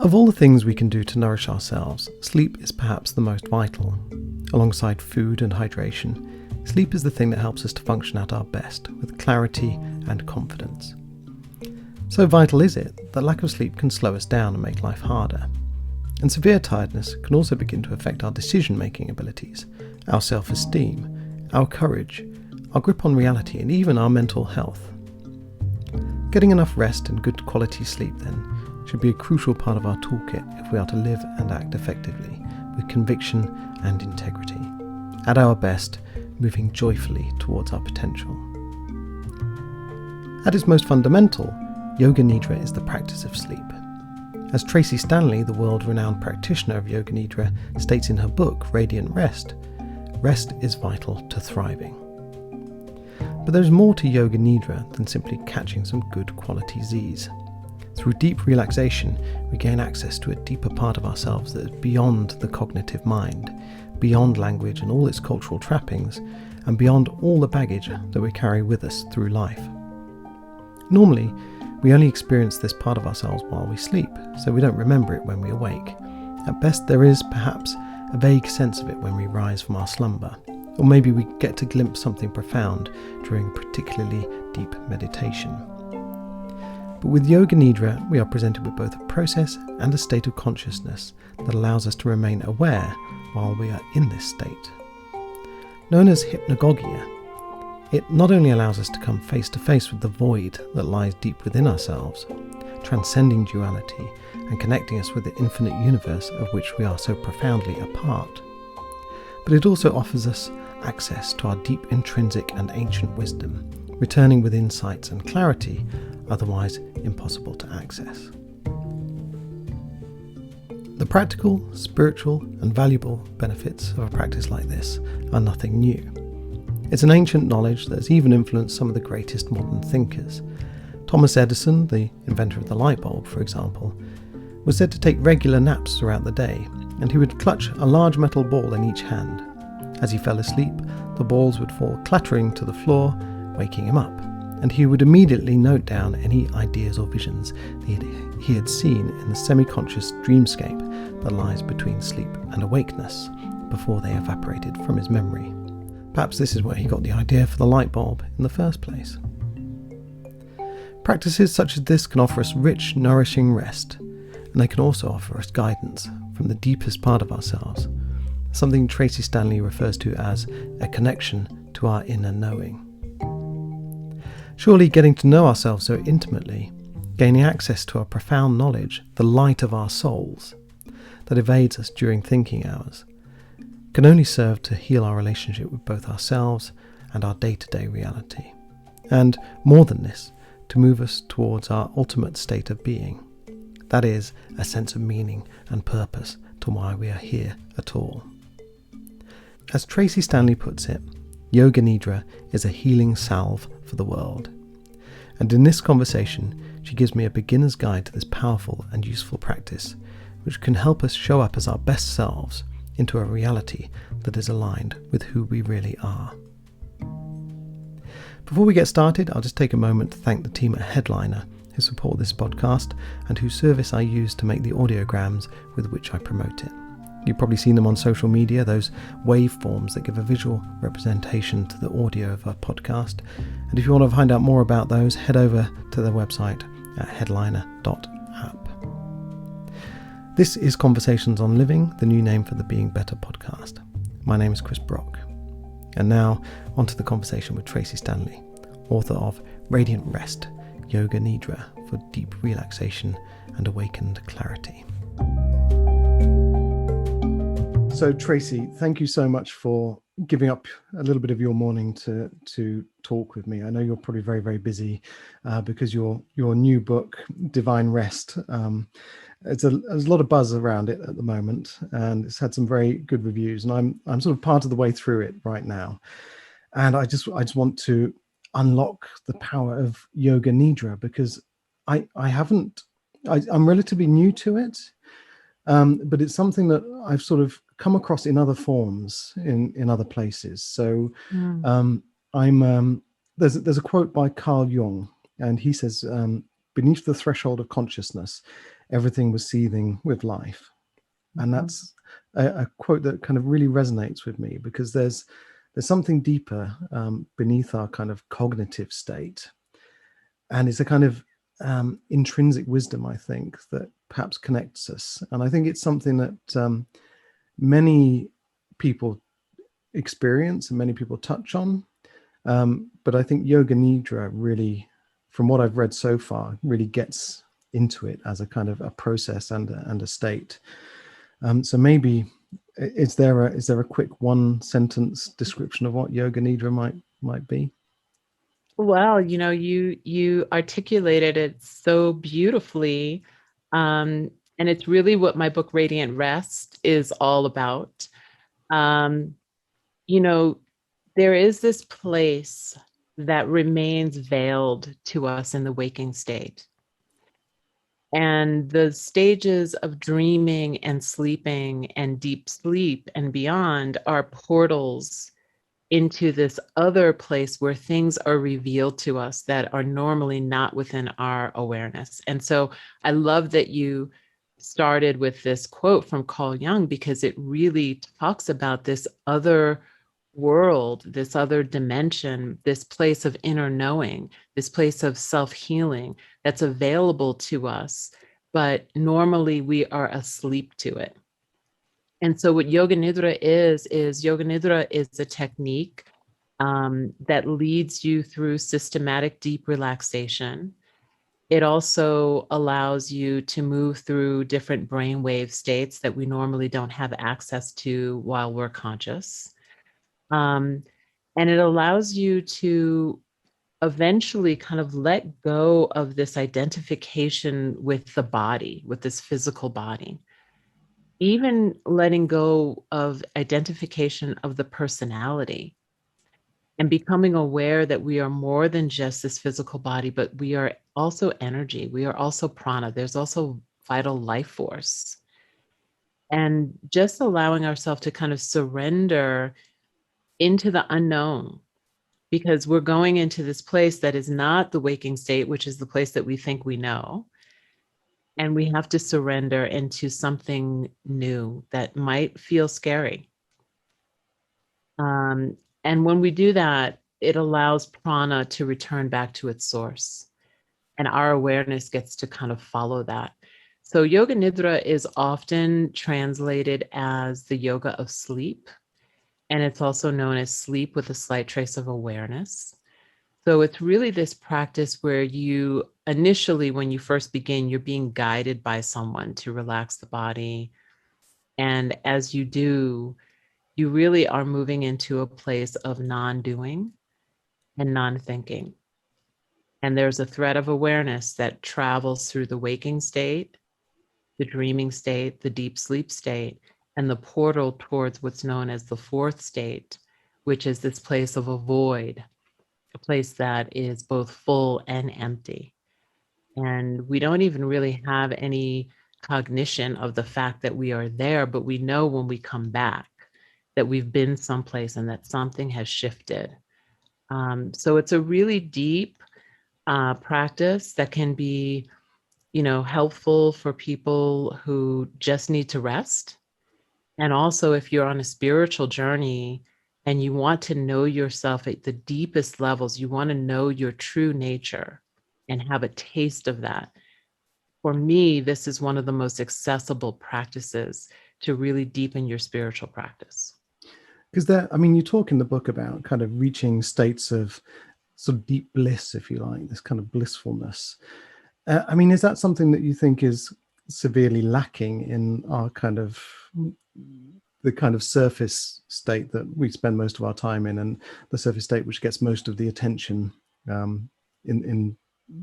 Of all the things we can do to nourish ourselves, sleep is perhaps the most vital. Alongside food and hydration, sleep is the thing that helps us to function at our best with clarity and confidence. So vital is it that lack of sleep can slow us down and make life harder. And severe tiredness can also begin to affect our decision-making abilities, our self-esteem, our courage, our grip on reality, and even our mental health. Getting enough rest and good quality sleep, then, should be a crucial part of our toolkit if we are to live and act effectively with conviction and integrity, at our best, moving joyfully towards our potential. At its most fundamental, Yoga Nidra is the practice of sleep. As Tracee Stanley, the world-renowned practitioner of Yoga Nidra, states in her book, Radiant Rest, rest is vital to thriving. But there's more to Yoga Nidra than simply catching some good quality Z's. Through deep relaxation, we gain access to a deeper part of ourselves that is beyond the cognitive mind, beyond language and all its cultural trappings, and beyond all the baggage that we carry with us through life. Normally, we only experience this part of ourselves while we sleep, so we don't remember it when we awake. At best, there is perhaps a vague sense of it when we rise from our slumber, or maybe we get to glimpse something profound during particularly deep meditation. But with Yoga Nidra, we are presented with both a process and a state of consciousness that allows us to remain aware while we are in this state. Known as hypnagogia, it not only allows us to come face to face with the void that lies deep within ourselves, transcending duality and connecting us with the infinite universe of which we are so profoundly a part, but it also offers us access to our deep intrinsic and ancient wisdom, returning with insights and clarity otherwise impossible to access. The practical, spiritual, and valuable benefits of a practice like this are nothing new. It's an ancient knowledge that has even influenced some of the greatest modern thinkers. Thomas Edison, the inventor of the light bulb, for example, was said to take regular naps throughout the day, and he would clutch a large metal ball in each hand. As he fell asleep, the balls would fall clattering to the floor, waking him up, and he would immediately note down any ideas or visions he had seen in the semi-conscious dreamscape that lies between sleep and awakeness before they evaporated from his memory. Perhaps this is where he got the idea for the light bulb in the first place. Practices such as this can offer us rich, nourishing rest, and they can also offer us guidance from the deepest part of ourselves, something Tracee Stanley refers to as a connection to our inner knowing. Surely getting to know ourselves so intimately, gaining access to our profound knowledge, the light of our souls, that evades us during thinking hours, can only serve to heal our relationship with both ourselves and our day-to-day reality. And more than this, to move us towards our ultimate state of being. That is, a sense of meaning and purpose to why we are here at all. As Tracee Stanley puts it, Yoga Nidra is a healing salve for the world. And in this conversation, she gives me a beginner's guide to this powerful and useful practice, which can help us show up as our best selves into a reality that is aligned with who we really are. Before we get started, I'll just take a moment to thank the team at Headliner who support this podcast and whose service I use to make the audiograms with which I promote it. You've probably seen them on social media, those waveforms that give a visual representation to the audio of our podcast. And if you want to find out more about those, head over to their website at headliner.app. This is Conversations on Living, the new name for the Being Better podcast. My name is Chris Brock. And now, on to the conversation with Tracee Stanley, author of Radiant Rest, Yoga Nidra for deep relaxation and awakened clarity. So Tracee, thank you so much for giving up a little bit of your morning to talk with me. I know you're probably very, very busy because your new book, Divine Rest, there's a lot of buzz around it at the moment, and it's had some very good reviews. And I'm sort of part of the way through it right now, and I just want to unlock the power of Yoga Nidra because I'm relatively new to it. But it's something that I've sort of come across in other forms in other places. So there's a quote by Carl Jung, and he says, beneath the threshold of consciousness, everything was seething with life. And that's a quote that kind of really resonates with me, because there's something deeper beneath our kind of cognitive state. And it's a kind of intrinsic wisdom, I think, that perhaps connects us. And I think it's something that many people experience and many people touch on. But I think Yoga Nidra really, from what I've read so far, really gets into it as a kind of a process and a state. So maybe is there a quick one sentence description of what Yoga Nidra might be? Well, you articulated it so beautifully. And it's really what my book Radiant Rest is all about. Um, you know, there is this place that remains veiled to us in the waking state. And the stages of dreaming and sleeping and deep sleep and beyond are portals into this other place where things are revealed to us that are normally not within our awareness. And so I love that you started with this quote from Carl Jung, because it really talks about this other world, this other dimension, this place of inner knowing, this place of self-healing that's available to us, but normally we are asleep to it. And so what Yoga Nidra is Yoga Nidra is a technique that leads you through systematic deep relaxation. It also allows you to move through different brainwave states that we normally don't have access to while we're conscious. Um, and it allows you to eventually kind of let go of this identification with the body, with this physical body, even letting go of identification of the personality, and becoming aware that we are more than just this physical body, but we are also energy. We are also prana. There's also vital life force. And just allowing ourselves to kind of surrender into the unknown, because we're going into this place that is not the waking state, which is the place that we think we know. And we have to surrender into something new that might feel scary. Um, and when we do that, it allows prana to return back to its source. And our awareness gets to kind of follow that. So, Yoga Nidra is often translated as the yoga of sleep. And it's also known as sleep with a slight trace of awareness. So, it's really this practice where you initially, when you first begin, you're being guided by someone to relax the body. And as you do, you really are moving into a place of non-doing and non-thinking. And there's a thread of awareness that travels through the waking state, the dreaming state, the deep sleep state, and the portal towards what's known as the fourth state, which is this place of a void, a place that is both full and empty. And we don't even really have any cognition of the fact that we are there, but we know when we come back that we've been someplace and that something has shifted. So it's a really deep practice that can be, helpful for people who just need to rest. And also, if you're on a spiritual journey and you want to know yourself at the deepest levels, you want to know your true nature and have a taste of that. For me, this is one of the most accessible practices to really deepen your spiritual practice. Because you talk in the book about kind of reaching states of sort of deep bliss, if you like, this kind of blissfulness. Is that something that you think is severely lacking in our kind of the kind of surface state that we spend most of our time in, and the surface state which gets most of the attention in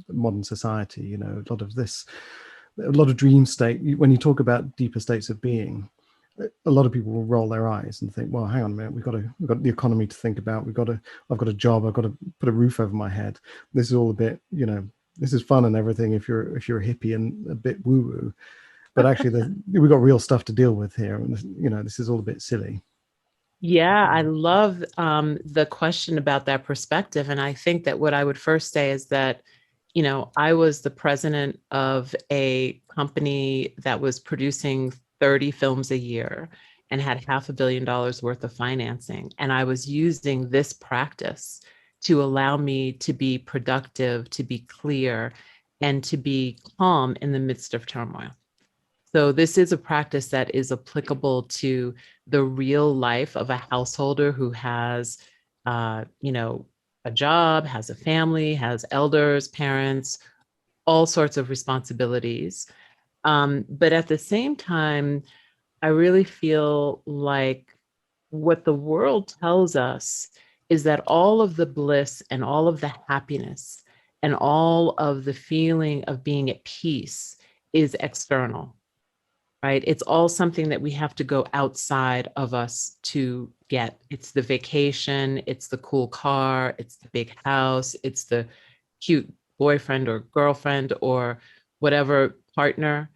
modern society? A lot of dream state. When you talk about deeper states of being, a lot of people will roll their eyes and think, well, hang on a minute, we've got the economy to think about. I've got a job. I've got to put a roof over my head. This is all a bit, this is fun and everything if you're a hippie and a bit woo woo, but actually we've got real stuff to deal with here. And this is all a bit silly. Yeah, I love the question about that perspective. And I think that what I would first say is that, I was the president of a company that was producing 30 films a year and had $500 million worth of financing. And I was using this practice to allow me to be productive, to be clear, and to be calm in the midst of turmoil. So this is a practice that is applicable to the real life of a householder who has, a job, has a family, has elders, parents, all sorts of responsibilities. But at the same time, I really feel like what the world tells us is that all of the bliss and all of the happiness and all of the feeling of being at peace is external, right? It's all something that we have to go outside of us to get. It's the vacation, it's the cool car, it's the big house, it's the cute boyfriend or girlfriend or whatever partner.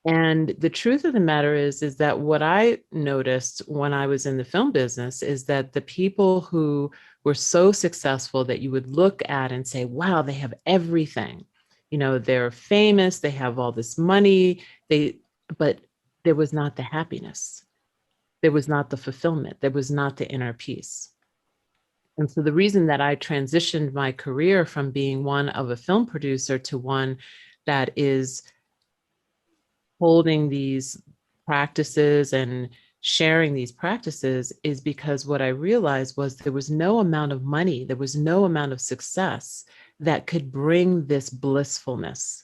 And the truth of the matter is that what I noticed when I was in the film business is that the people who were so successful that you would look at and say, wow, they have everything. They're famous, they have all this money, but there was not the happiness. There was not the fulfillment. There was not the inner peace. And so the reason that I transitioned my career from being one of a film producer to one that is holding these practices and sharing these practices is because what I realized was there was no amount of money, there was no amount of success that could bring this blissfulness.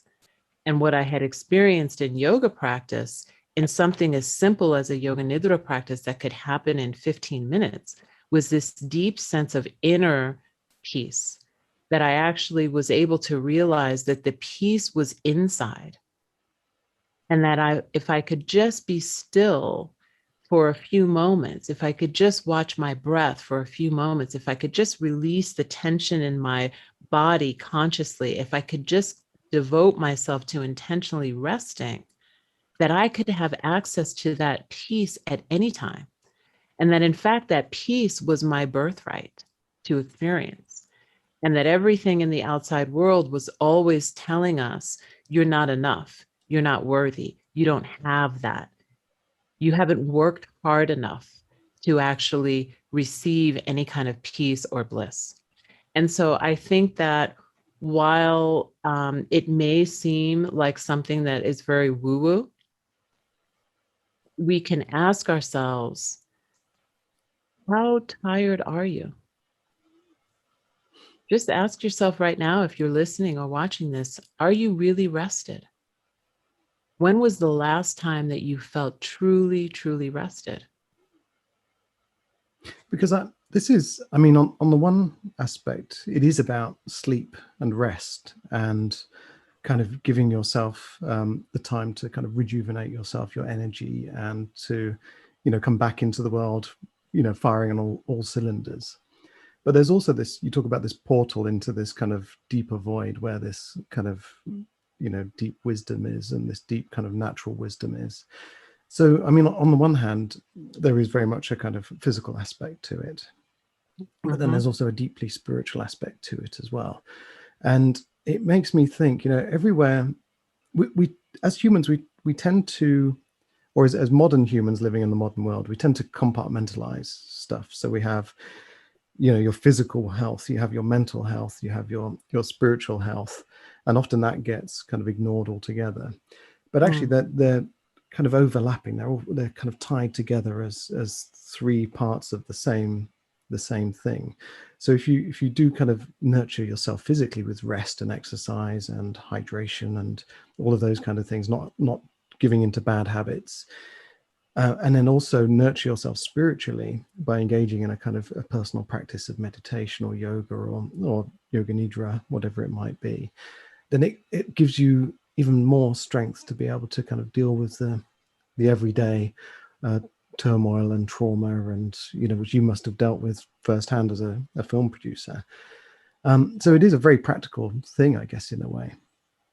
And what I had experienced in yoga practice, in something as simple as a Yoga Nidra practice that could happen in 15 minutes, was this deep sense of inner peace, that I actually was able to realize that the peace was inside. And that if I could just be still for a few moments, if I could just watch my breath for a few moments, if I could just release the tension in my body consciously, if I could just devote myself to intentionally resting, that I could have access to that peace at any time. And that in fact, that peace was my birthright to experience. And that everything in the outside world was always telling us, you're not enough, you're not worthy, you don't have that. You haven't worked hard enough to actually receive any kind of peace or bliss. And so I think that while it may seem like something that is very woo-woo, we can ask ourselves, how tired are you? Just ask yourself right now, if you're listening or watching this, are you really rested? When was the last time that you felt truly, truly rested? Because this is, I mean, on the one aspect, it is about sleep and rest and kind of giving yourself the time to kind of rejuvenate yourself, your energy, and to, come back into the world, firing on all cylinders. But there's also this, you talk about this portal into this kind of deeper void where this kind of, deep wisdom is, and this deep kind of natural wisdom is. So, I mean, on the one hand, there is very much a kind of physical aspect to it, but then there's also a deeply spiritual aspect to it as well. And it makes me think, everywhere we as humans, we tend to, or as modern humans living in the modern world, we tend to compartmentalize stuff. So we have, your physical health, you have your mental health, you have your spiritual health, and often that gets kind of ignored altogether. But actually, they're kind of overlapping. They're kind of tied together as three parts of the same thing. So if you do kind of nurture yourself physically with rest and exercise and hydration and all of those kind of things, not giving into bad habits, and then also nurture yourself spiritually by engaging in a kind of a personal practice of meditation or yoga or yoga nidra, whatever it might be, then it gives you even more strength to be able to kind of deal with the everyday turmoil and trauma, and which you must have dealt with firsthand as a film producer. So it is a very practical thing, I guess, in a way.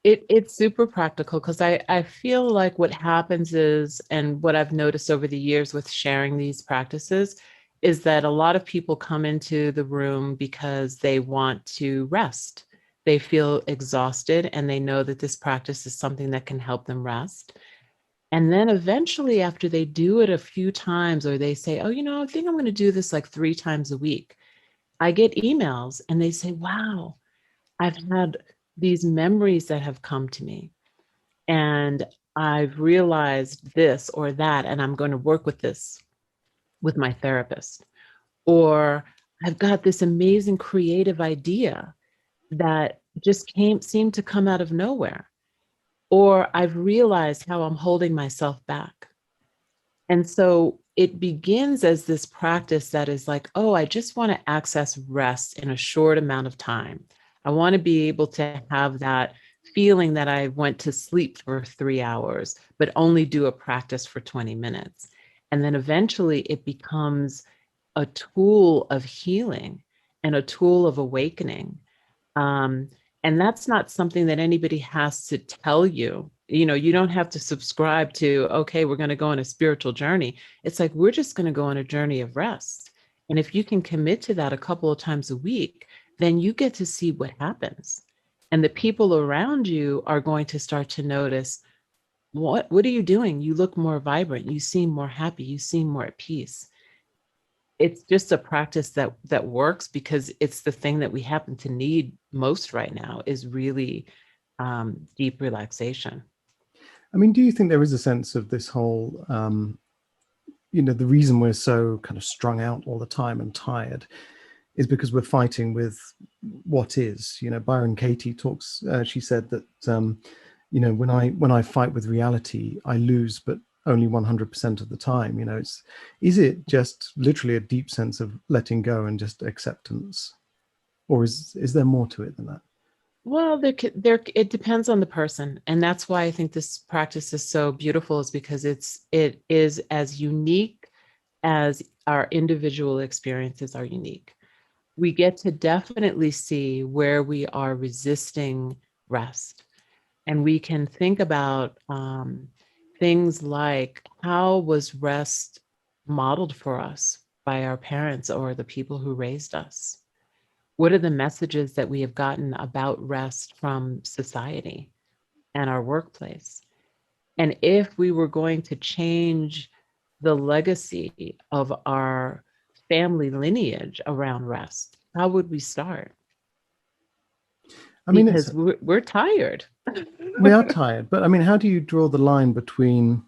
It's super practical, because I feel like what happens is, and what I've noticed over the years with sharing these practices, is that a lot of people come into the room because they want to rest. they feel exhausted, and they know that this practice is something that can help them rest. And then eventually, after they do it a few times, or they say, oh, I think I'm going to do this like 3 times a week, I get emails and they say, wow, I've had these memories that have come to me, and I've realized this or that, and I'm going to work with this with my therapist. Or I've got this amazing creative idea that just seemed to come out of nowhere. Or I've realized how I'm holding myself back. And so it begins as this practice that is like, oh, I just want to access rest in a short amount of time. I want to be able to have that feeling that I went to sleep for 3 hours, but only do a practice for 20 minutes. And then eventually it becomes a tool of healing and a tool of awakening. And that's not something that anybody has to tell you. You don't have to subscribe to, okay, we're going to go on a spiritual journey. It's like, we're just going to go on a journey of rest. And if you can commit to that a couple of times a week, then you get to see what happens. And the people around you are going to start to notice, what are you doing? You look more vibrant. You seem more happy. You seem more at peace. It's just a practice that works, because it's the thing that we happen to need most right now, is really deep relaxation. I mean, do you think there is a sense of this whole, the reason we're so kind of strung out all the time and tired is because we're fighting with what is? Byron Katie talks, she said that, when I fight with reality, I lose, but only 100% of the time. Is it just literally a deep sense of letting go and just acceptance, or is there more to it than that? Well, it depends on the person, and that's why I think this practice is so beautiful, is because it is as unique as our individual experiences are unique. We get to definitely see where we are resisting rest, and we can think about things like, how was rest modeled for us by our parents or the people who raised us? What are the messages that we have gotten about rest from society and our workplace? And if we were going to change the legacy of our family lineage around rest, how would we start? I mean, Because we're tired. we are tired, but I mean, how do you draw the line between,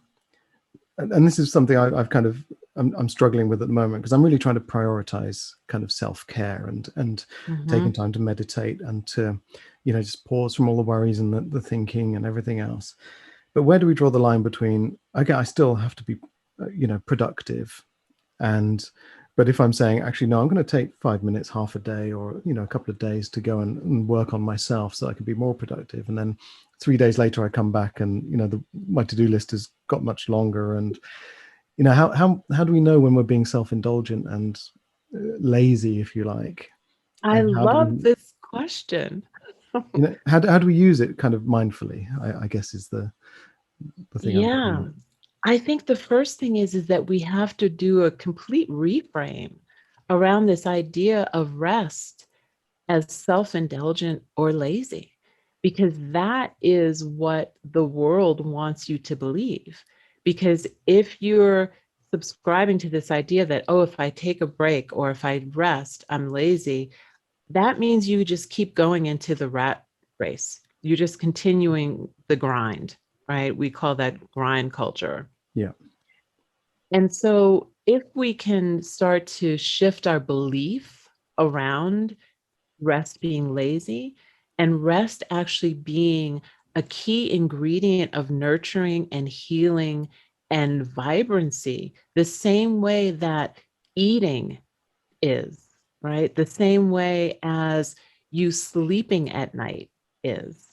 and this is something I've kind of, I'm struggling with at the moment, because I'm really trying to prioritize kind of self-care and taking time to meditate and to, just pause from all the worries and the thinking and everything else. But where do we draw the line between, okay, I still have to be, productive, but if I'm saying, actually, no, I'm going to take 5 minutes, half a day, or, a couple of days to go and work on myself so I can be more productive. And then 3 days later, I come back and, my to-do list has got much longer. And, how do we know when we're being self-indulgent and lazy, if you like? I And love this question. how do we use it kind of mindfully, I guess is the thing I'm getting Yeah. at. I think the first thing is that we have to do a complete reframe around this idea of rest as self-indulgent or lazy, because that is what the world wants you to believe. Because if you're subscribing to this idea that, oh, if I take a break or if I rest, I'm lazy, that means you just keep going into the rat race. You're just continuing the grind, right? We call that grind culture. Yeah. And so if we can start to shift our belief around rest being lazy, and rest actually being a key ingredient of nurturing and healing and vibrancy, the same way that eating is, right? The same way as you sleeping at night is.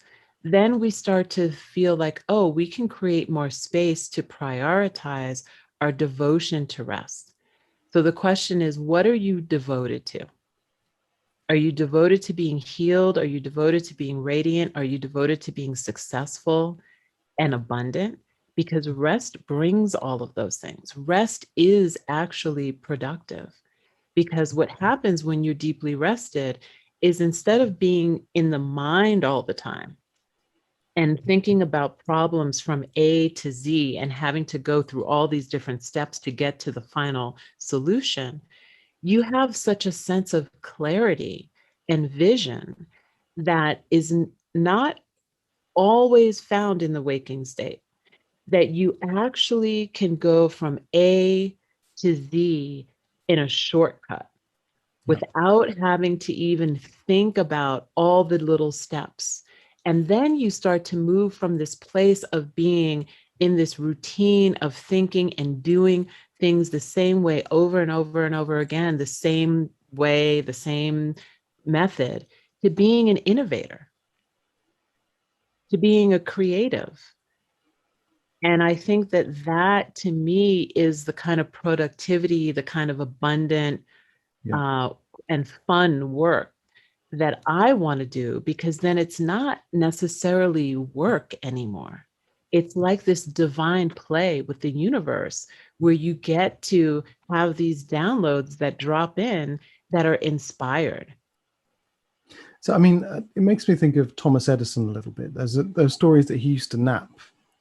Then we start to feel like, oh, we can create more space to prioritize our devotion to rest. So the question is, what are you devoted to? Are you devoted to being healed? Are you devoted to being radiant? Are you devoted to being successful and abundant? Because rest brings all of those things. Rest is actually productive, because what happens when you're deeply rested is instead of being in the mind all the time and thinking about problems from A to Z and having to go through all these different steps to get to the final solution, you have such a sense of clarity and vision that is not always found in the waking state, that you actually can go from A to Z in a shortcut without having to even think about all the little steps. And then you start to move from this place of being in this routine of thinking and doing things the same way over and over and over again, the same way, the same method, to being an innovator, to being a creative. And I think that that to me is the kind of productivity, the kind of abundant and fun work that I want to do, because then it's not necessarily work anymore. It's like this divine play with the universe where you get to have these downloads that drop in that are inspired. So, I mean, it makes me think of Thomas Edison a little bit. There's stories that he used to nap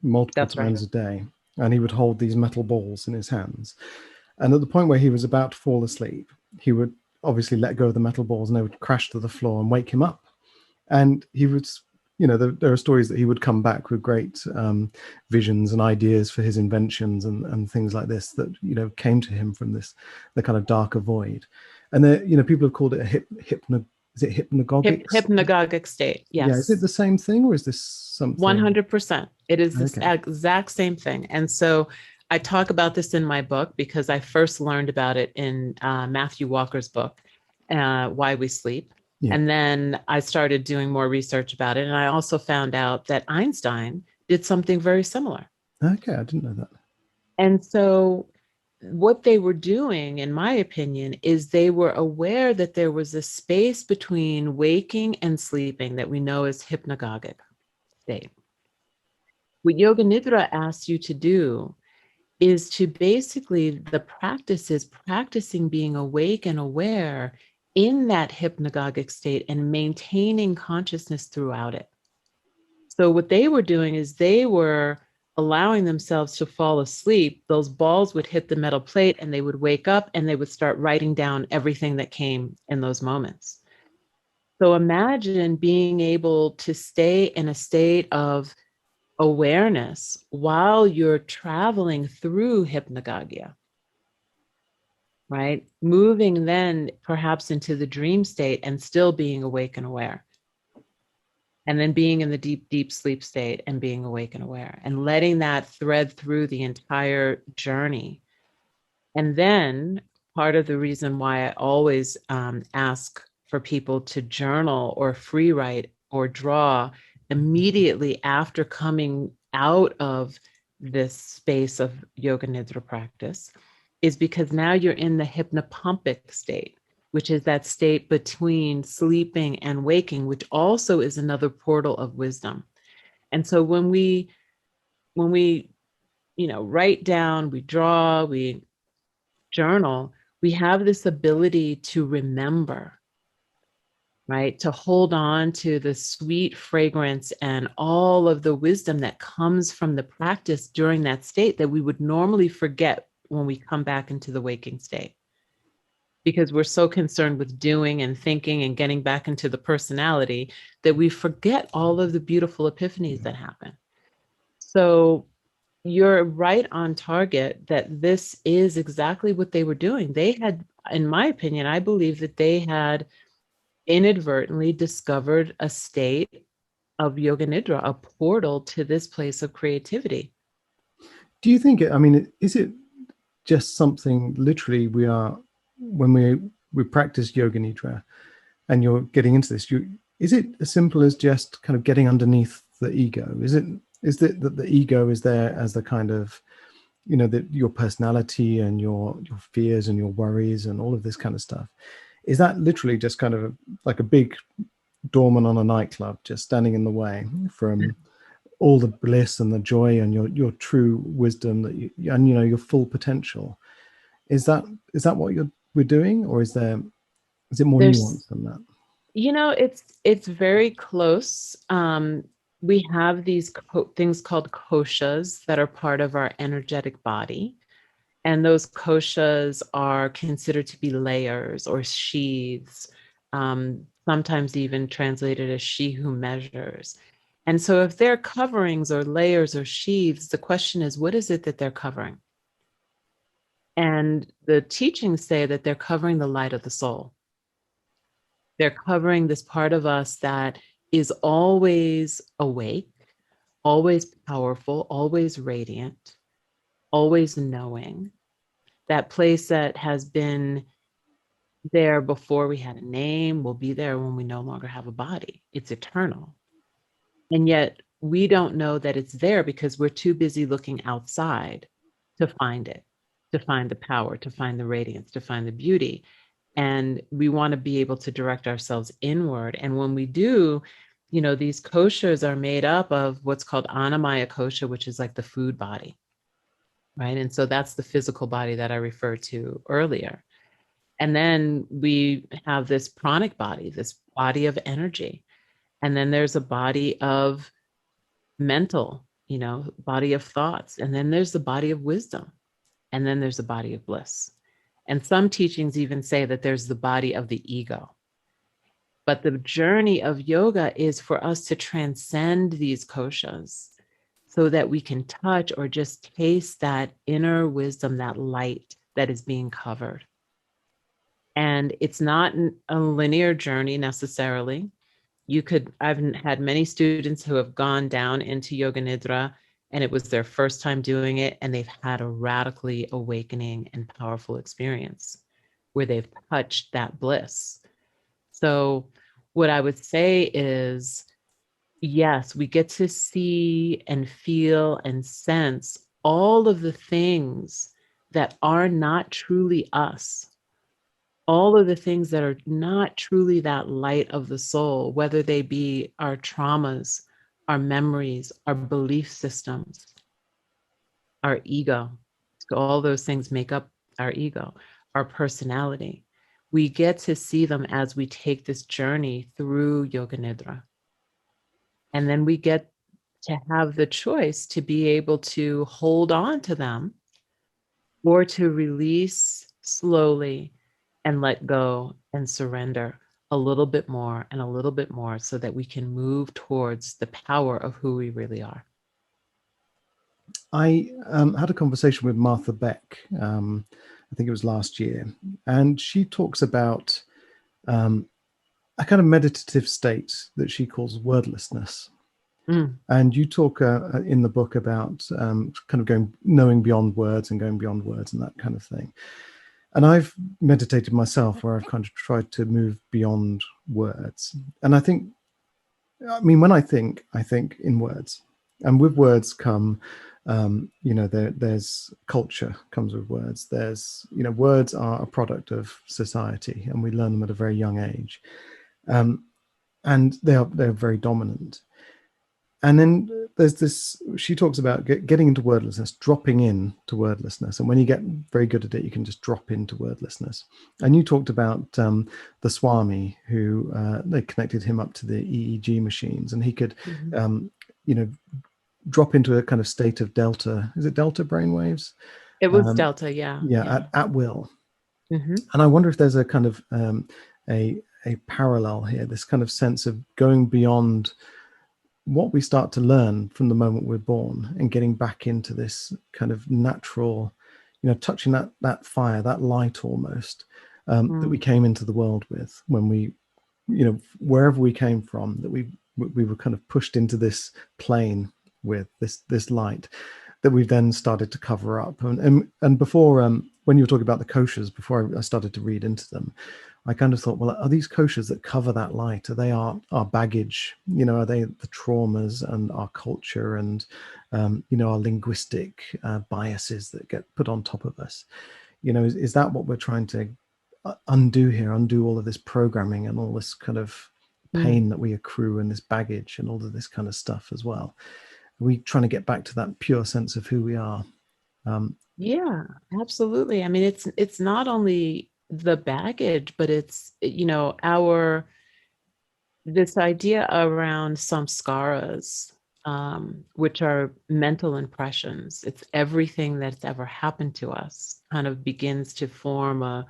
multiple times a day, and he would hold these metal balls in his hands. And at the point where he was about to fall asleep, he would obviously let go of the metal balls and they would crash to the floor and wake him up. And he would, there are stories that he would come back with great visions and ideas for his inventions and things like this that, came to him from the kind of darker void. And there, people have called it a hypnagogic? Hypnagogic state, yes. Yeah, is it the same thing or is this something? 100%. It is the exact same thing. And so I talk about this in my book because I first learned about it in Matthew Walker's book, Why We Sleep. Yeah. And then I started doing more research about it. And I also found out that Einstein did something very similar. Okay, I didn't know that. And so what they were doing, in my opinion, is they were aware that there was a space between waking and sleeping that we know as hypnagogic state. What Yoga Nidra asks you to do is to basically, the practice is practicing being awake and aware in that hypnagogic state and maintaining consciousness throughout it. So what they were doing is they were allowing themselves to fall asleep. Those balls would hit the metal plate and they would wake up and they would start writing down everything that came in those moments. So imagine being able to stay in a state of awareness while you're traveling through hypnagogia, right? Moving then perhaps into the dream state and still being awake and aware. And then being in the deep, deep sleep state and being awake and aware and letting that thread through the entire journey. And then part of the reason why I always ask for people to journal or free write or draw immediately after coming out of this space of Yoga Nidra practice is because now you're in the hypnopompic state, which is that state between sleeping and waking, which also is another portal of wisdom. And so when we write down, we draw, we journal, we have this ability to remember, right? To hold on to the sweet fragrance and all of the wisdom that comes from the practice during that state that we would normally forget when we come back into the waking state. Because we're so concerned with doing and thinking and getting back into the personality that we forget all of the beautiful epiphanies that happen. So you're right on target that this is exactly what they were doing. They had, in my opinion, I believe that they had inadvertently discovered a state of Yoga Nidra, a portal to this place of creativity. Do you think is it just something literally when we practice Yoga Nidra and you're getting into this, is it as simple as just kind of getting underneath the ego? Is it that the ego is there as the kind of, your personality and your fears and your worries and all of this kind of stuff? Is that literally just kind of like a big doorman on a nightclub, just standing in the way from all the bliss and the joy and your true wisdom and your full potential? Is that what we're doing, or is it more nuanced than that? It's very close. We have these things called koshas that are part of our energetic body. And those koshas are considered to be layers or sheaths, sometimes even translated as she who measures. And so, if they're coverings or layers or sheaths, the question is, what is it that they're covering? And the teachings say that they're covering the light of the soul. They're covering this part of us that is always awake, always powerful, always radiant, always knowing. That place that has been there before we had a name will be there when we no longer have a body. It's eternal. And yet we don't know that it's there because we're too busy looking outside to find it, to find the power, to find the radiance, to find the beauty. And we want to be able to direct ourselves inward. And when we do, these koshas are made up of what's called Annamaya kosha, which is like the food body, right? And so that's the physical body that I referred to earlier. And then we have this pranic body, this body of energy. And then there's a body of mental, body of thoughts. And then there's the body of wisdom. And then there's the body of bliss. And some teachings even say that there's the body of the ego. But the journey of yoga is for us to transcend these koshas so that we can touch or just taste that inner wisdom, that light that is being covered. And it's not a linear journey necessarily. I've had many students who have gone down into Yoga Nidra and it was their first time doing it, and they've had a radically awakening and powerful experience where they've touched that bliss. So, what I would say is, yes, we get to see and feel and sense all of the things that are not truly us, all of the things that are not truly that light of the soul, whether they be our traumas, our memories, our belief systems, our ego. So all those things make up our ego, our personality. We get to see them as we take this journey through Yoga Nidra. And then we get to have the choice to be able to hold on to them or to release slowly and let go and surrender a little bit more and a little bit more so that we can move towards the power of who we really are. I had a conversation with Martha Beck, I think it was last year, and she talks about a kind of meditative state that she calls wordlessness. And you talk in the book about kind of knowing beyond words and going beyond words and that kind of thing. And I've meditated myself where I've kind of tried to move beyond words. And when I think in words. And with words come, there's culture comes with words. There's, words are a product of society and we learn them at a very young age. And they're very dominant. And then there's this, she talks about getting into wordlessness, dropping into wordlessness. And when you get very good at it, you can just drop into wordlessness. And you talked about the Swami who, they connected him up to the EEG machines and he could, drop into a kind of state of delta. Is it delta brainwaves? It was delta, yeah. At will. And I wonder if there's a kind of a parallel here, this kind of sense of going beyond what we start to learn from the moment we're born and getting back into this kind of natural, touching that fire, that light almost that we came into the world with when we, wherever we came from, that we were kind of pushed into this plane with this light that we've then started to cover up. And before, when you were talking about the koshas, before I started to read into them, I kind of thought, well, are these koshas that cover that light? Are they our baggage? Are they the traumas and our culture and, our linguistic biases that get put on top of us? Is that what we're trying to undo here, undo all of this programming and all this kind of pain that we accrue and this baggage and all of this kind of stuff as well? Are we trying to get back to that pure sense of who we are? Yeah, absolutely. I mean, it's not only the baggage, but it's, our this idea around samskaras, which are mental impressions, it's everything that's ever happened to us, kind of begins to form a,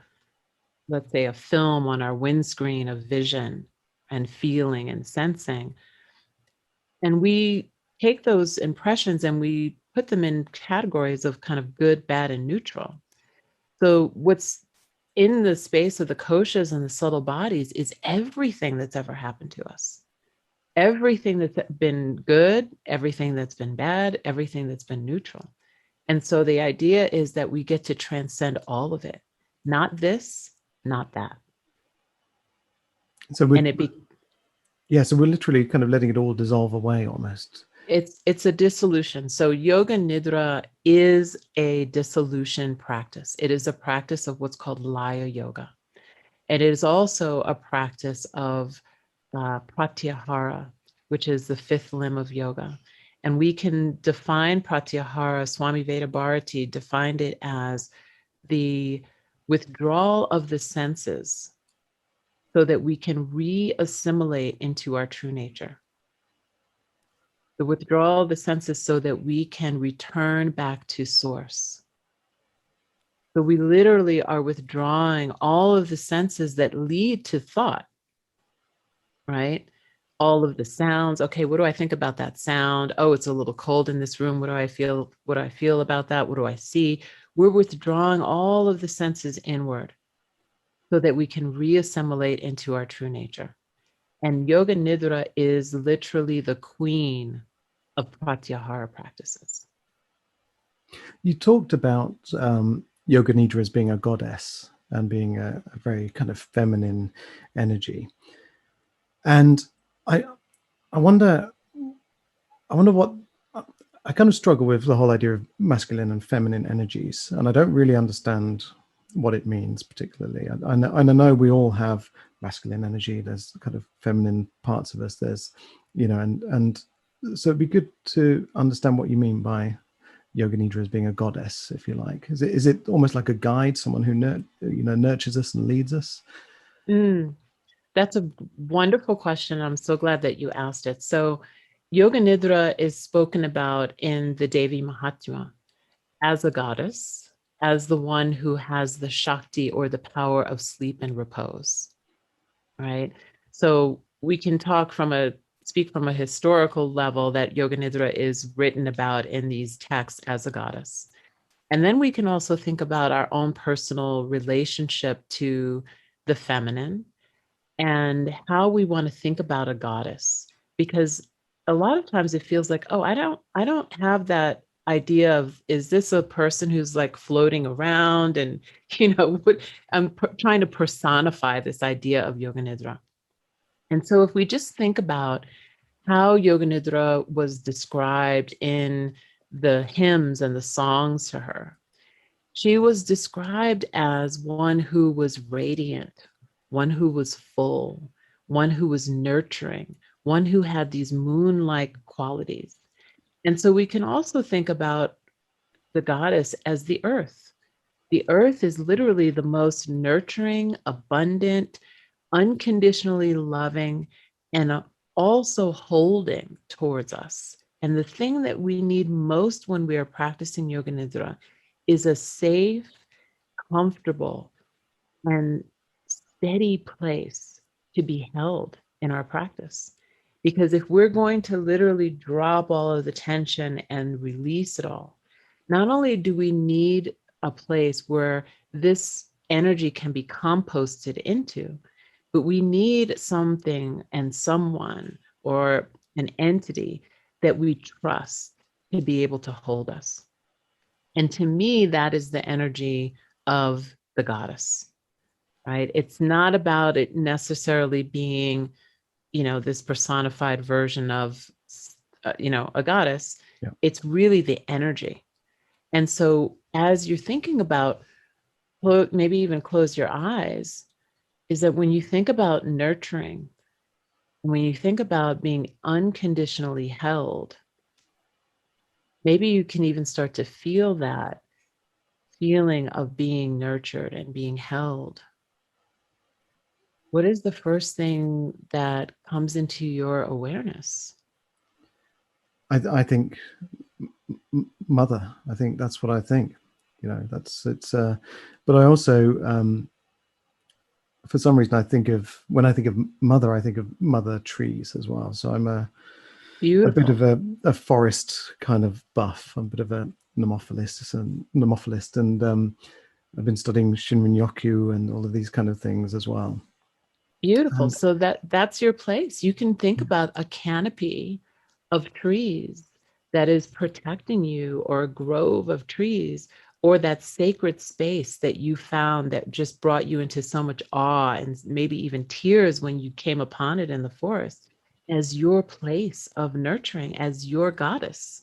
let's say, a film on our windscreen of vision and feeling and sensing. And we take those impressions and we put them in categories of kind of good, bad, and neutral. So what's in the space of the koshas and the subtle bodies is everything that's ever happened to us. Everything that's been good, everything that's been bad, everything that's been neutral. And so the idea is that we get to transcend all of it, not this, not that. So we're, And so we're literally kind of letting it all dissolve away almost. it's a dissolution. So Yoga Nidra is a dissolution practice. It is a practice of what's called Laya Yoga. It is also a practice of pratyahara, which is the fifth limb of yoga. And we can define pratyahara, Swami Vedabharati defined it as the withdrawal of the senses so that we can re-assimilate into our true nature. The withdrawal of the senses so that we can return back to source. So we literally are withdrawing all of the senses that lead to thought, right? All of the sounds. Okay, what do I think about that sound? Oh, it's a little cold in this room. What do I feel? What do I feel about that? What do I see? We're withdrawing all of the senses inward so that we can reassimilate into our true nature. And Yoga Nidra is literally the queen of pratyahara practices. You talked about Yoga Nidra as being a goddess and being a very kind of feminine energy. And I wonder what I kind of struggle with the whole idea of masculine and feminine energies, and I don't really understand what it means particularly. I know we all have masculine energy. There's kind of feminine parts of us. There's, and so it'd be good to understand what you mean by Yoga Nidra as being a goddess, if you like. Is it almost like a guide, someone who nurtures us and leads us? That's a wonderful question. I'm so glad that you asked it. So Yoga Nidra is spoken about in the Devi Mahatmya as a goddess, as the one who has the Shakti or the power of sleep and repose, right? So we can speak from a historical level that Yoga Nidra is written about in these texts as a goddess. And then we can also think about our own personal relationship to the feminine and how we want to think about a goddess, because a lot of times it feels like, oh, I don't have that idea of, is this a person who's like floating around and I'm trying to personify this idea of Yoga Nidra. And so if we just think about how Yoga Nidra was described in the hymns and the songs to her, she was described as one who was radiant, one who was full, one who was nurturing, one who had these moon-like qualities. And so we can also think about the goddess as the earth. The earth is literally the most nurturing, abundant, unconditionally loving, and also holding towards us. And the thing that we need most when we are practicing Yoga Nidra is a safe, comfortable, and steady place to be held in our practice. Because if we're going to literally drop all of the tension and release it all, not only do we need a place where this energy can be composted into, but we need something and someone or an entity that we trust to be able to hold us. And to me, that is the energy of the goddess, right? It's not about it necessarily being, this personified version of, a goddess. Yeah. It's really the energy. And so as you're thinking about, maybe even close your eyes, is that when you think about nurturing, when you think about being unconditionally held, maybe you can even start to feel that feeling of being nurtured and being held. What is the first thing that comes into your awareness? I think mother. I think that's what I think. You know, but I also, for some reason, when I think of mother, I think of mother trees as well. So I'm a bit Beautiful. of a forest kind of buff. I'm a bit of a nemophilist, and I've been studying Shinrin-yoku and all of these kind of things as well. Beautiful. And So that's your place. You can think about a canopy of trees that is protecting you, or a grove of trees, or that sacred space that you found that just brought you into so much awe and maybe even tears when you came upon it in the forest, as your place of nurturing, as your goddess.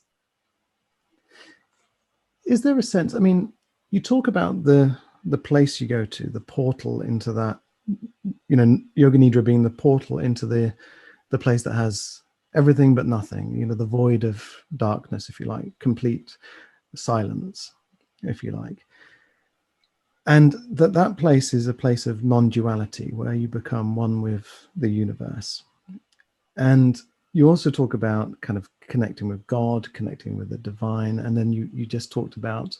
is there a sense? I mean, you talk about the place you go to, the portal into that. You know, Yoga Nidra being the portal into the place that has everything but nothing. You know, the void of darkness, if you like, complete silence, if you like. And that place is a place of non-duality where you become one with the universe. And you also talk about kind of connecting with God, connecting with the divine, and then you just talked about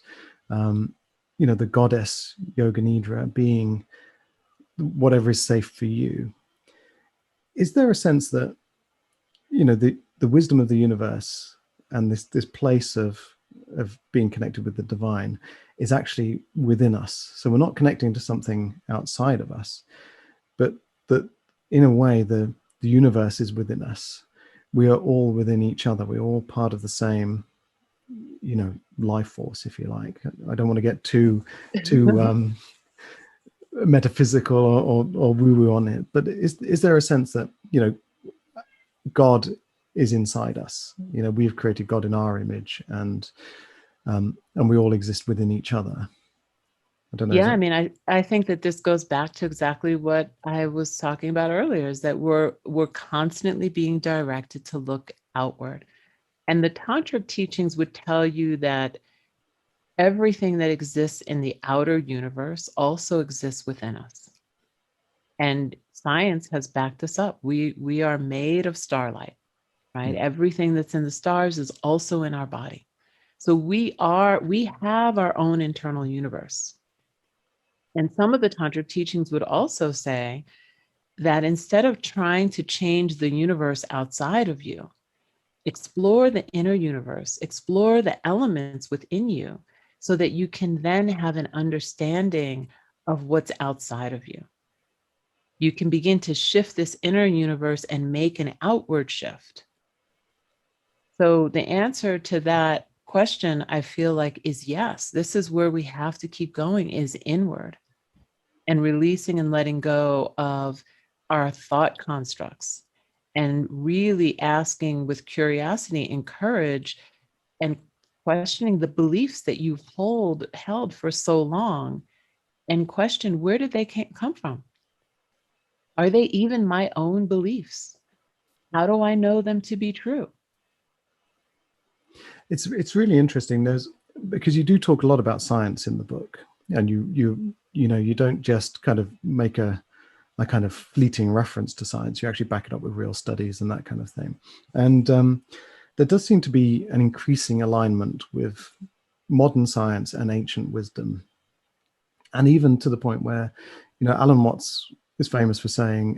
you know, the goddess Yoga Nidra being whatever is safe for you. Is there a sense that, you know, the wisdom of the universe and this place of being connected with the divine is actually within us? So we're not connecting to something outside of us, but that in a way the universe is within us. We are all within each other. We're all part of the same, you know, life force, if you like. I don't want to get too metaphysical or woo woo on it, but is there a sense that, you know, God is inside us? You know, we've created God in our image, and we all exist within each other. I don't know. Is Yeah, I that mean, I think that this goes back to exactly what I was talking about earlier, is that we're constantly being directed to look outward. And the tantric teachings would tell you that everything that exists in the outer universe also exists within us. And science has backed this up. We are made of starlight, right? Everything that's in the stars is also in our body. So we have our own internal universe. And some of the tantric teachings would also say that instead of trying to change the universe outside of you, explore the inner universe, explore the elements within you, so that you can then have an understanding of what's outside of you. You can begin to shift this inner universe and make an outward shift. So the answer to that question, I feel like, is yes. This is where we have to keep going, is inward, and releasing and letting go of our thought constructs, and really asking with curiosity and courage, and questioning the beliefs that you've held for so long, and question, where did they come from? Are they even my own beliefs? How do I know them to be true? it's really interesting. There's because you do talk a lot about science in the book, and you know, you don't just kind of make a kind of fleeting reference to science. You actually back it up with real studies and that kind of thing. And there does seem to be an increasing alignment with modern science and ancient wisdom, and even to the point where, you know, Alan Watts is famous for saying,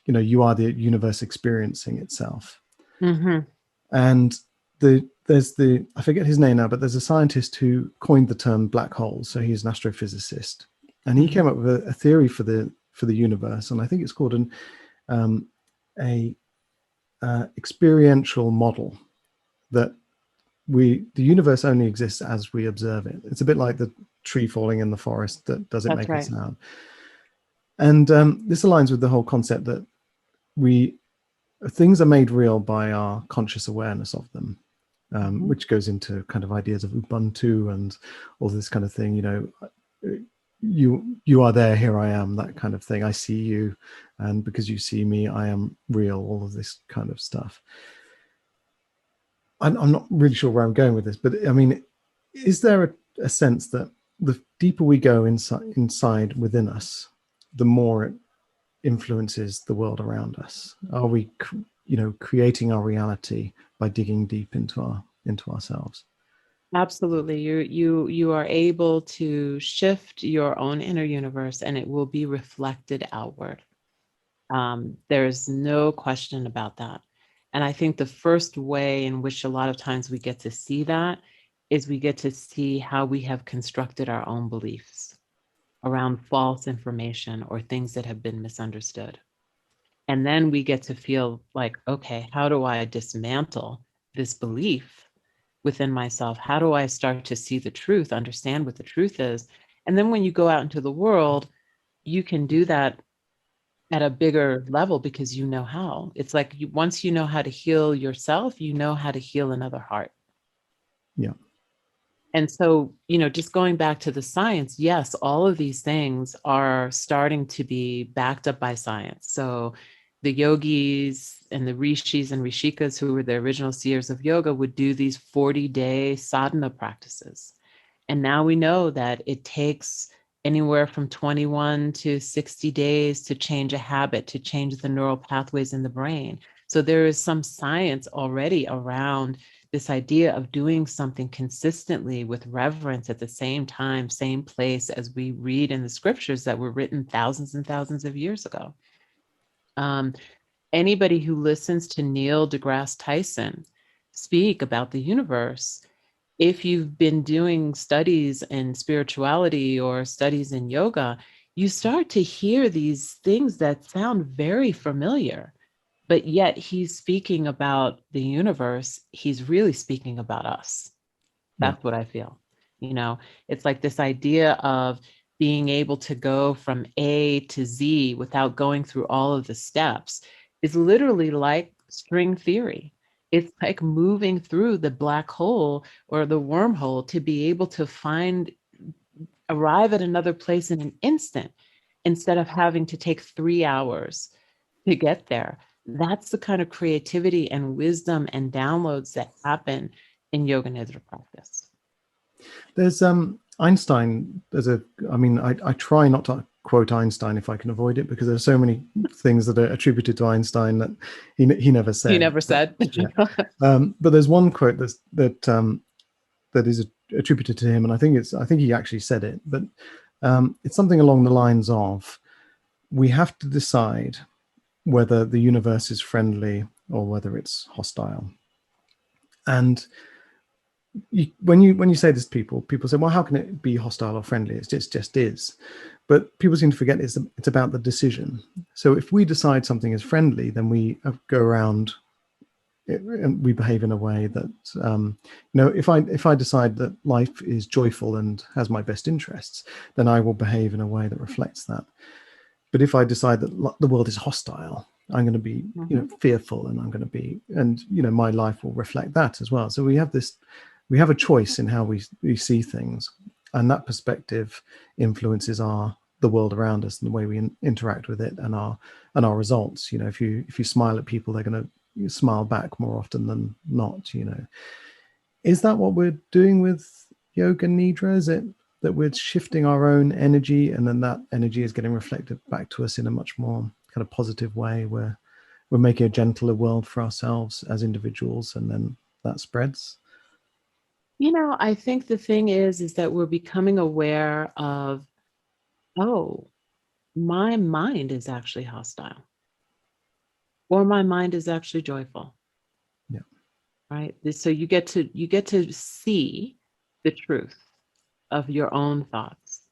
you know, you are the universe experiencing itself. Mm-hmm. And there's I forget his name now, but there's a scientist who coined the term black holes. So he's an astrophysicist, and he came up with a theory for the universe, and I think it's called a experiential model, that the universe only exists as we observe it. It's a bit like the tree falling in the forest that doesn't That's make a right. sound. And this aligns with the whole concept that we things are made real by our conscious awareness of them, which goes into kind of ideas of Ubuntu and all this kind of thing. You know, you are there, here I am, that kind of thing. I see you, and because you see me, I am real. All of this kind of stuff. I'm not really sure where I'm going with this, but I mean, is there a sense that the deeper we go inside within us, the more influences the world around us? Are we, creating our reality by digging deep into ourselves? Absolutely. You are able to shift your own inner universe and it will be reflected outward. There's no question about that. And I think the first way in which a lot of times we get to see that is we get to see how we have constructed our own beliefs around false information or things that have been misunderstood. And then we get to feel like, okay, how do I dismantle this belief within myself? How do I start to see the truth, understand what the truth is? And then when you go out into the world, you can do that at a bigger level because you know how. It's like once you know how to heal yourself, you know how to heal another heart. Yeah. And so, just going back to the science, yes, all of these things are starting to be backed up by science. So the yogis and the rishis and rishikas, who were the original seers of yoga, would do these 40-day sadhana practices. And now we know that it takes anywhere from 21 to 60 days to change a habit, to change the neural pathways in the brain. So there is some science already around this idea of doing something consistently with reverence at the same time, same place as we read in the scriptures that were written thousands and thousands of years ago. Anybody who listens to Neil deGrasse Tyson speak about the universe, if you've been doing studies in spirituality or studies in yoga, you start to hear these things that sound very familiar, but yet he's speaking about the universe. He's really speaking about us. Yeah. That's what I feel. It's like this idea of being able to go from A to Z without going through all of the steps is literally like string theory. It's like moving through the black hole or the wormhole to be able to arrive at another place in an instant instead of having to take 3 hours to get there. That's the kind of creativity and wisdom and downloads that happen in Yoga Nidra practice. There's Einstein. I try not to quote Einstein if I can avoid it, because there's so many things that are attributed to Einstein that he never said. He never said. But there's one quote that is attributed to him, and I think he actually said it, but it's something along the lines of, we have to decide whether the universe is friendly or whether it's hostile. And when you say this to people say, well, how can it be hostile or friendly? It just is. But people seem to forget it's about the decision. So if we decide something is friendly, then we go around and we behave in a way that, if I decide that life is joyful and has my best interests, then I will behave in a way that reflects that. But if I decide that the world is hostile, I'm going to be, fearful, and I'm going to be, and my life will reflect that as well. So we have a choice in how we see things, and that perspective influences the world around us and the way we interact with it, and our results. If you smile at people, they're going to smile back more often than not. Is that what we're doing with Yoga Nidra? Is it that we're shifting our own energy, and then that energy is getting reflected back to us in a much more kind of positive way, where we're making a gentler world for ourselves as individuals, and then that spreads? I think the thing is that we're becoming aware of, oh, my mind is actually hostile, or my mind is actually joyful. Yeah. Right. So you get to see the truth of your own thoughts.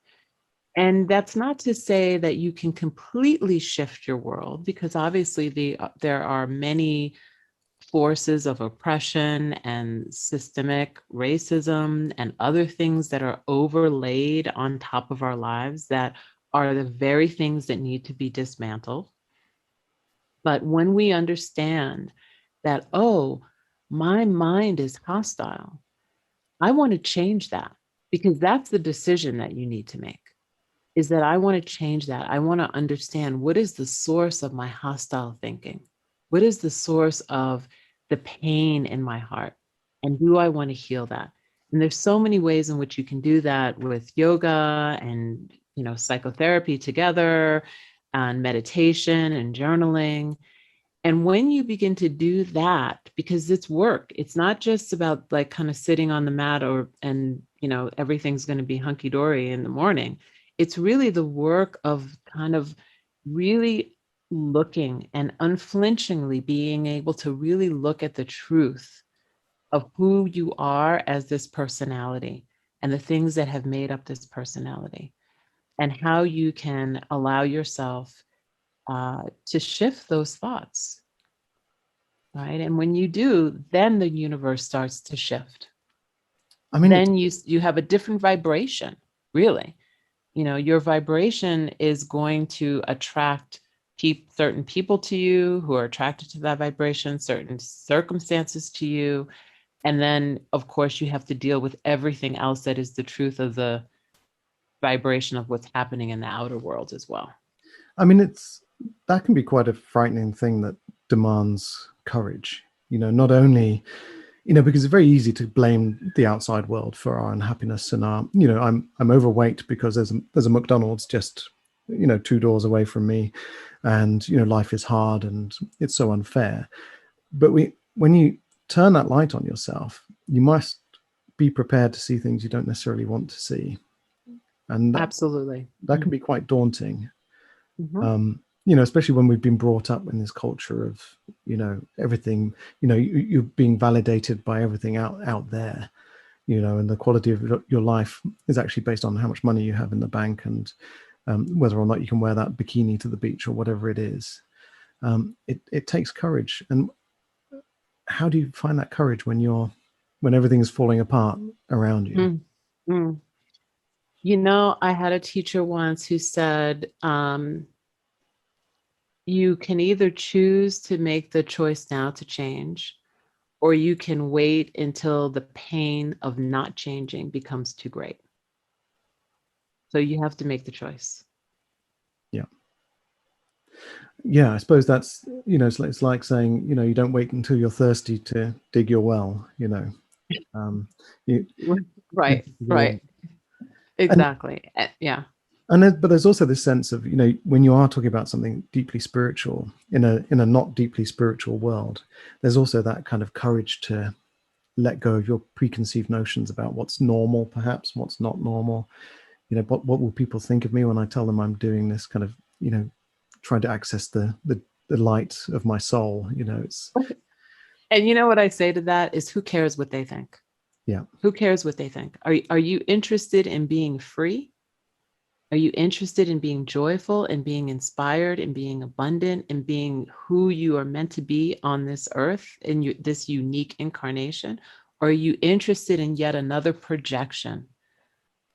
And that's not to say that you can completely shift your world, because obviously there are many forces of oppression and systemic racism and other things that are overlaid on top of our lives that are the very things that need to be dismantled. But when we understand that, oh, my mind is hostile, I want to change that, because that's the decision that you need to make, is that I want to change that. I want to understand, what is the source of my hostile thinking? What is the source of the pain in my heart? And do I want to heal that? And there's so many ways in which you can do that with yoga and, psychotherapy together. and meditation and journaling. And when you begin to do that, because it's work, it's not just about like kind of sitting on the mat and everything's going to be hunky dory in the morning. It's really the work of kind of really looking and unflinchingly being able to really look at the truth of who you are as this personality and the things that have made up this personality, and how you can allow yourself to shift those thoughts, right? And when you do, then the universe starts to shift. I mean, Then you have a different vibration, really. Your vibration is going to attract certain people to you who are attracted to that vibration, certain circumstances to you. And then, of course, you have to deal with everything else that is the truth of the vibration of what's happening in the outer world as well. I mean, that can be quite a frightening thing that demands courage. Not only, because it's very easy to blame the outside world for our unhappiness and our, I'm overweight because there's a McDonald's just, 2 doors away from me, and life is hard and it's so unfair. But when you turn that light on yourself, you must be prepared to see things you don't necessarily want to see, and Absolutely, that can be quite daunting. mm-hmm. Especially when we've been brought up in this culture of, everything, you're being validated by everything out there, and the quality of your life is actually based on how much money you have in the bank, and whether or not you can wear that bikini to the beach or whatever it is. It takes courage. And how do you find that courage when everything is falling apart around you? Mm-hmm. I had a teacher once who said, you can either choose to make the choice now to change, or you can wait until the pain of not changing becomes too great. So you have to make the choice. Yeah, I suppose that's, it's like saying, you don't wait until you're thirsty to dig your well, you, Right, right. and Exactly. Yeah. but there's also this sense of, when you are talking about something deeply spiritual in a not deeply spiritual world, there's also that kind of courage to let go of your preconceived notions about what's normal, perhaps what's not normal. What will people think of me when I tell them I'm doing this kind of, trying to access the light of my soul. It's And you know what I say to that is, who cares what they think? Yeah. Who cares what they think? Are you interested in being free? Are you interested in being joyful and being inspired and being abundant and being who you are meant to be on this earth in this unique incarnation? Or are you interested in yet another projection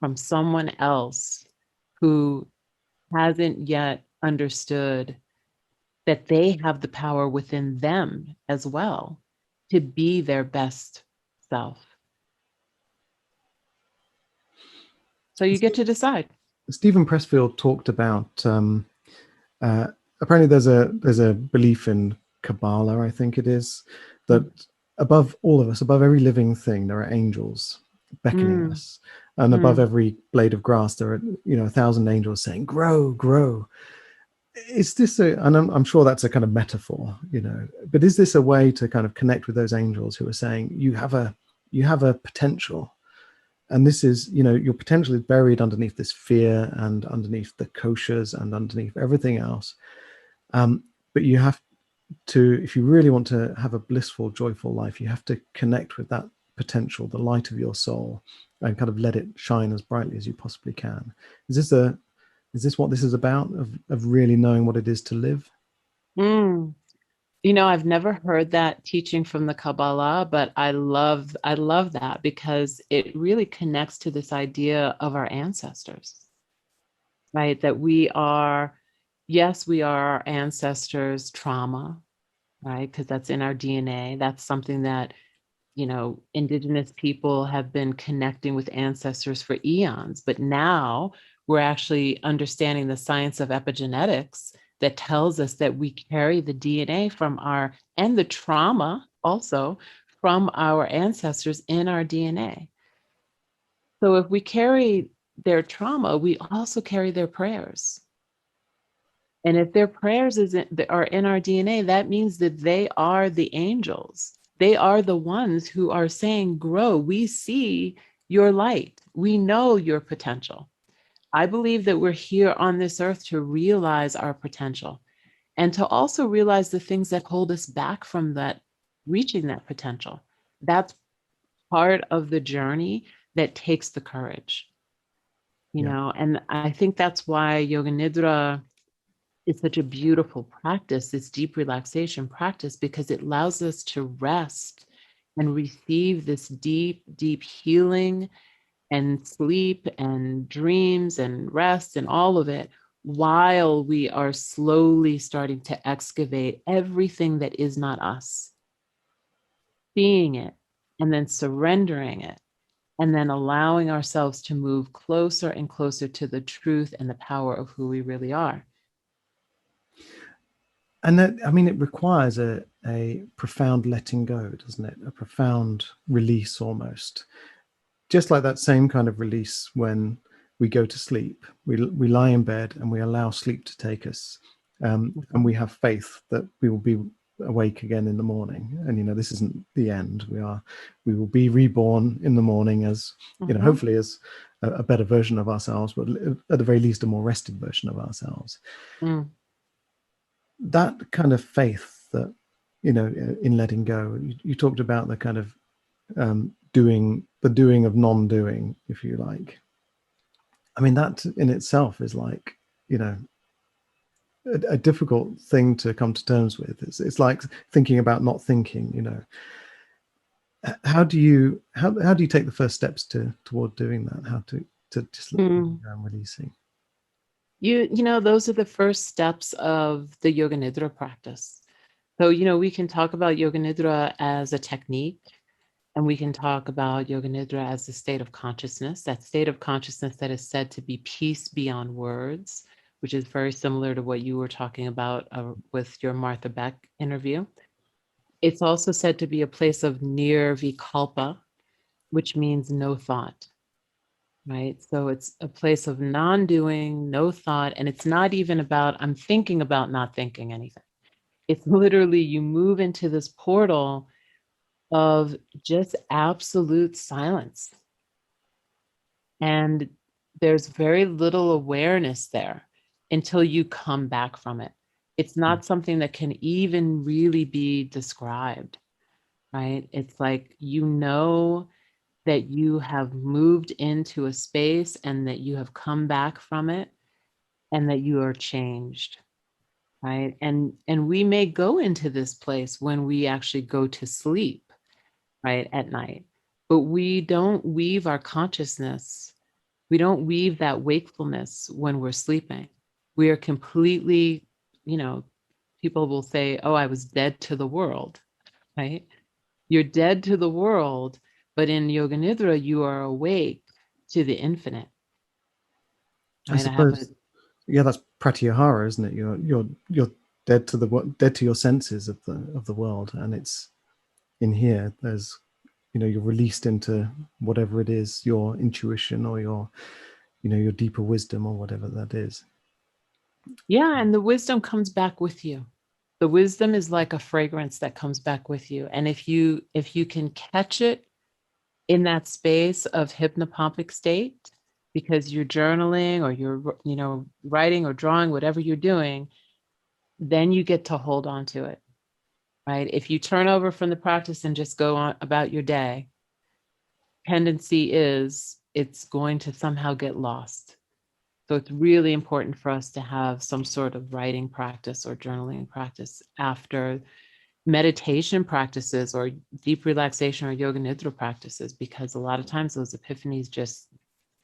from someone else who hasn't yet understood that they have the power within them as well to be their best self? So you get to decide. Stephen Pressfield talked about apparently there's a belief in Kabbalah, I think it is, that above all of us, above every living thing, there are angels beckoning us, and above every blade of grass there are 1,000 angels saying, grow, grow. Is this and I'm sure that's a kind of metaphor, but is this a way to kind of connect with those angels who are saying you have a potential, and this is, your potential is buried underneath this fear and underneath the koshers and underneath everything else, but you have to, if you really want to have a blissful, joyful life, you have to connect with that potential, the light of your soul, and kind of let it shine as brightly as you possibly can. Is this what this is about, of really knowing what it is to live? I've never heard that teaching from the Kabbalah, but I love that, because it really connects to this idea of our ancestors, right? That we are our ancestors' trauma, right? Because that's in our DNA. That's something that, indigenous people have been connecting with ancestors for eons, but now we're actually understanding the science of epigenetics that tells us that we carry the DNA and the trauma also from our ancestors in our DNA. So if we carry their trauma, we also carry their prayers. And if their prayers are in our DNA, that means that they are the angels. They are the ones who are saying, grow. We see your light. We know your potential. I believe that we're here on this earth to realize our potential and to also realize the things that hold us back from that, reaching that potential. That's part of the journey that takes the courage, Yeah. and I think that's why Yoga Nidra is such a beautiful practice, this deep relaxation practice, because it allows us to rest and receive this deep, deep healing and sleep and dreams and rest and all of it while we are slowly starting to excavate everything that is not us, seeing it and then surrendering it and then allowing ourselves to move closer and closer to the truth and the power of who we really are. And that, I mean, it requires a profound letting go, doesn't it? A profound release almost. Just like that same kind of release when we go to sleep. We lie in bed and we allow sleep to take us. And we have faith that we will be awake again in the morning. And, this isn't the end. We will be reborn in the morning as, hopefully as a better version of ourselves, but at the very least, a more rested version of ourselves. Mm. That kind of faith that, in letting go, you talked about the kind of doing of non-doing, if you like. I mean, that in itself is like, a difficult thing to come to terms with. It's like thinking about not thinking. How do you take the first steps toward doing that? How to just let go and releasing? Those are the first steps of the Yoga Nidra practice. So, we can talk about Yoga Nidra as a technique, and we can talk about Yoga Nidra as a state of consciousness, that state of consciousness that is said to be peace beyond words, which is very similar to what you were talking about with your Martha Beck interview. It's also said to be a place of nirvikalpa, which means no thought, right? So it's a place of non-doing, no thought, and it's not even about, I'm thinking about not thinking anything. It's literally you move into this portal of just absolute silence. And there's very little awareness there until you come back from it. It's not something that can even really be described, right? It's like, that you have moved into a space and that you have come back from it and that you are changed, right? And we may go into this place when we actually go to sleep, right, at night, but we don't weave our consciousness. We don't weave that wakefulness when we're sleeping. We are completely, people will say, oh, I was dead to the world, right? You're dead to the world, but in Yoga Nidra, you are awake to the infinite. I Right? suppose, yeah, that's pratyahara, isn't it? You're dead to your senses of the world, and it's in here. There's, you're released into whatever it is, your intuition or your deeper wisdom or whatever that is. Yeah, and the wisdom comes back with you. The wisdom is like a fragrance that comes back with you, and if you can catch it in that space of hypnopompic state, because you're journaling or you're writing or drawing, whatever you're doing, then you get to hold on to it, right? If you turn over from the practice and just go on about your day, tendency is it's going to somehow get lost. So it's really important for us to have some sort of writing practice or journaling practice after meditation practices or deep relaxation or yoga nidra practices, because a lot of times those epiphanies just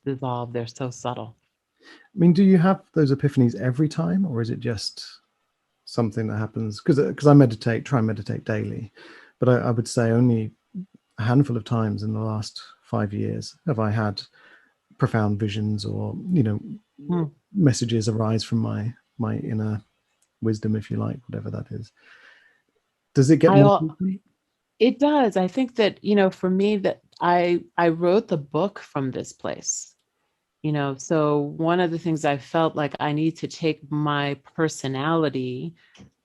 dissolve. They're so subtle. I mean, do you have those epiphanies every time, or is it just something that happens? Because I try and meditate daily, but I would say only a handful of times in the last 5 years have I had profound visions or messages arise from my inner wisdom, if you like, whatever that is. Does it get more frequent? It does. I think that, for me, that I wrote the book from this place. So one of the things I felt like I need to take my personality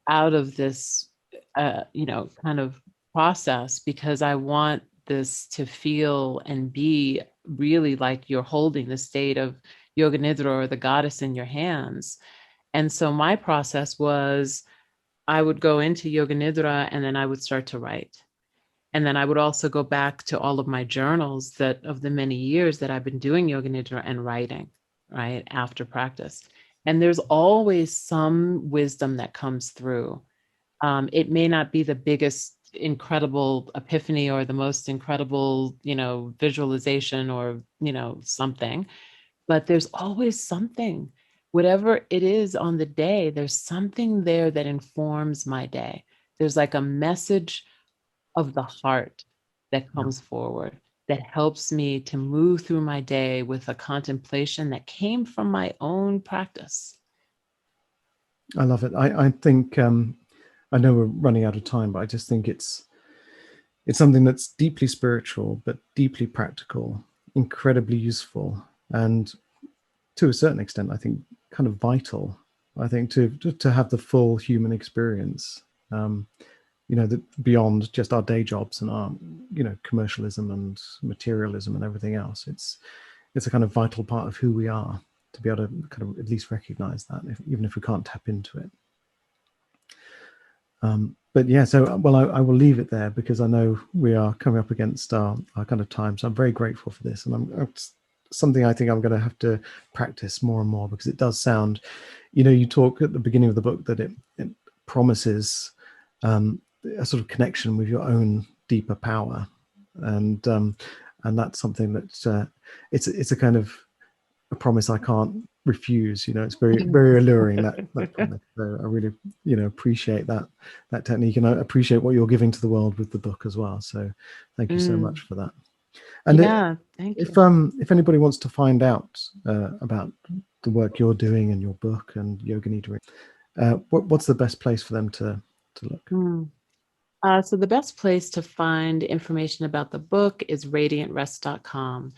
out of this, kind of process, because I want this to feel and be really like you're holding the state of Yoga Nidra or the goddess in your hands. And so my process was I would go into Yoga Nidra and then I would start to write. And then I would also go back to all of my journals that of the many years that I've been doing Yoga Nidra and writing, right, after practice. And there's always some wisdom that comes through. It may not be the biggest incredible epiphany or the most incredible, visualization or, something, but there's always something. Whatever it is on the day, there's something there that informs my day. There's like a message of the heart that Yeah. comes forward that helps me to move through my day with a contemplation that came from my own practice. I love it. I think I know we're running out of time, but I just think it's something that's deeply spiritual, but deeply practical, incredibly useful, and to a certain extent, I think, kind of vital. I think to have the full human experience, that beyond just our day jobs and our, commercialism and materialism and everything else. It's a kind of vital part of who we are, to be able to kind of at least recognize that, even if we can't tap into it. But yeah, so, well, I will leave it there because I know we are coming up against our kind of time. So I'm very grateful for this. And it's something I think I'm going to have to practice more and more, because it does sound, you talk at the beginning of the book that it promises a sort of connection with your own deeper power. And that's something that it's a kind of a promise I can't refuse. It's very, very alluring, that promise. So I really, appreciate that technique, and I appreciate what you're giving to the world with the book as well. So thank you so much for that. And yeah, thank you. if anybody wants to find out about the work you're doing and your book and Yoga Nidra, what's the best place for them to look? So the best place to find information about the book is radiantrest.com.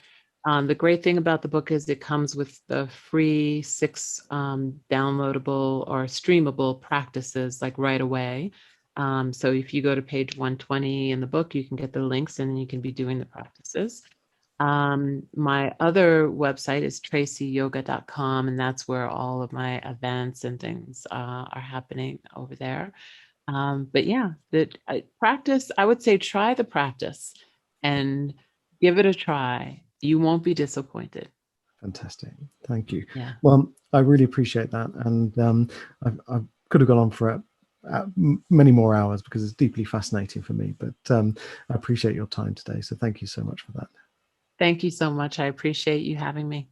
The great thing about the book is it comes with the free 6 downloadable or streamable practices, like right away. So if you go to page 120 in the book, you can get the links and you can be doing the practices. My other website is traceeyoga.com, and that's where all of my events and things are happening over there. But yeah, practice, I would say try the practice and give it a try. You won't be disappointed. Fantastic. Thank you. Yeah. Well, I really appreciate that. And I could have gone on for many more hours because it's deeply fascinating for me. But I appreciate your time today. So thank you so much for that. Thank you so much. I appreciate you having me.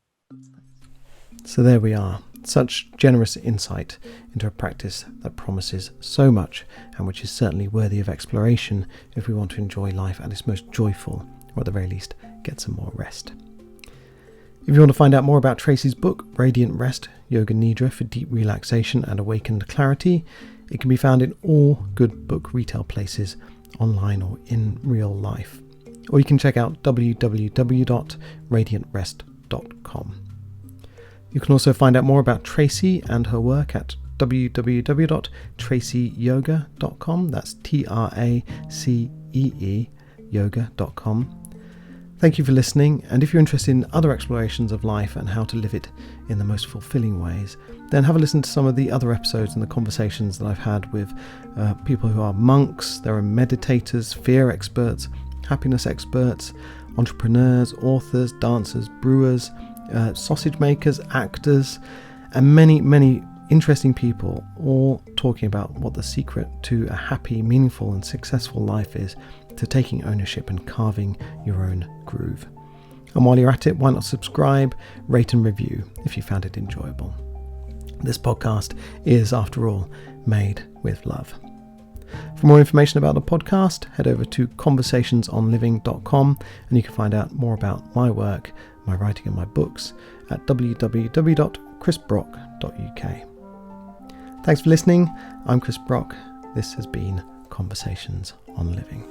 So there we are. Such generous insight into a practice that promises so much, and which is certainly worthy of exploration if we want to enjoy life at its most joyful, or at the very least get some more rest. If you want to find out more about Tracee's book, Radiant Rest, Yoga Nidra for Deep Relaxation and Awakened Clarity, it can be found in all good book retail places, online or in real life. Or you can check out www.radiantrest.com. You can also find out more about Tracee and her work at www.traceeyoga.com. That's TRACEE yoga.com. Thank you for listening, and if you're interested in other explorations of life and how to live it in the most fulfilling ways, then have a listen to some of the other episodes and the conversations that I've had with people who are monks, there are meditators, fear experts, happiness experts, entrepreneurs, authors, dancers, brewers, sausage makers, actors, and many, many interesting people, all talking about what the secret to a happy, meaningful and successful life is, to taking ownership and carving your own groove. And while you're at it, why not subscribe, rate and review if you found it enjoyable. This podcast is, after all, made with love. For more information about the podcast, head over to conversationsonliving.com, and you can find out more about my work, my writing and my books at www.chrisbrock.uk. Thanks for listening. I'm Chris Brock. This has been Conversations on Living.